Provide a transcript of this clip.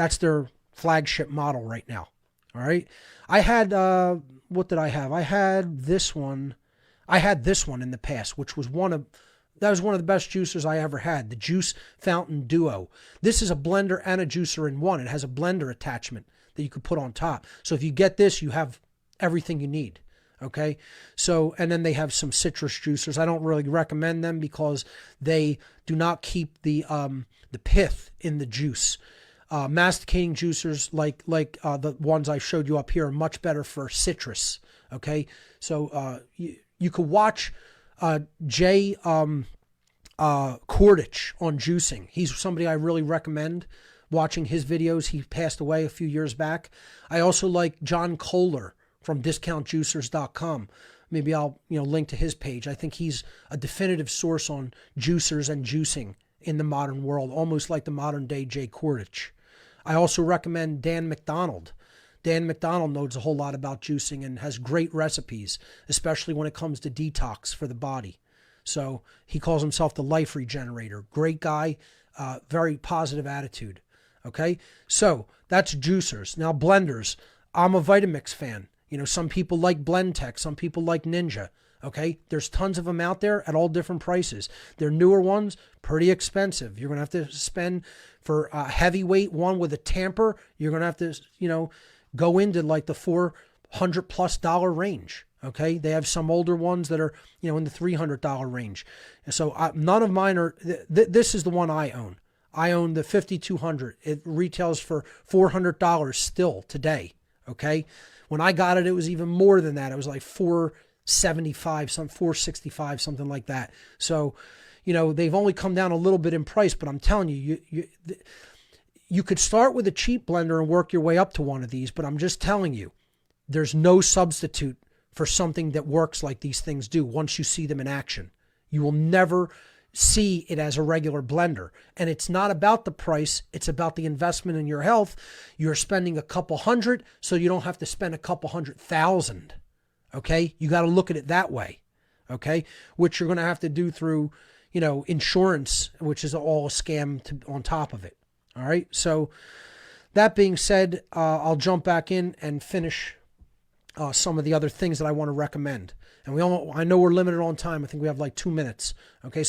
That's their flagship model right now. All right. I had, what did I have? I had this one. I had this one in the past, which was that was one of the best juicers I ever had. The Juice Fountain Duo. This is a blender and a juicer in one. It has a blender attachment that you could put on top. So if you get this, you have everything you need. Okay. So, and then they have some citrus juicers. I don't really recommend them because they do not keep the pith in the juice. Masticating juicers like the ones I showed you up here are much better for citrus. Okay. So, you could watch Jay Kordich on juicing. He's somebody I really recommend watching his videos. He passed away a few years back. I also like John Kohler from discountjuicers.com. Maybe I'll link to his page. I think he's a definitive source on juicers and juicing in the modern world, almost like the modern day Jay Kordich. I also recommend Dan McDonald. Dan McDonald knows a whole lot about juicing and has great recipes, especially when it comes to detox for the body. So he calls himself the Life Regenerator. Great guy, very positive attitude. Okay, so that's juicers. Now blenders. I'm a Vitamix fan. Some people like Blendtec, some people like Ninja. Okay, there's tons of them out there at all different prices. They're newer ones, pretty expensive. You're gonna have to spend for a heavyweight one with a tamper. You're gonna have to, go into like the $400+ range. Okay. They have some older ones that are, in the $300 range. And so none of mine are, this is the one I own. I own the 5200. It retails for $400 still today. Okay. When I got it, it was even more than that. It was like $475, $465, something like that. So, they've only come down a little bit in price, but I'm telling you, you could start with a cheap blender and work your way up to one of these, but I'm just telling you, there's no substitute for something that works like these things do once you see them in action. You will never see it as a regular blender. And it's not about the price, it's about the investment in your health. You're spending a couple hundred, so you don't have to spend a couple $100,000. Okay? You got to look at it that way. Okay? Which you're going to have to do through, insurance, which is all a scam on top of it. All right. So that being said, I'll jump back in and finish some of the other things that I want to recommend. And I know we're limited on time. I think we have like 2 minutes. Okay.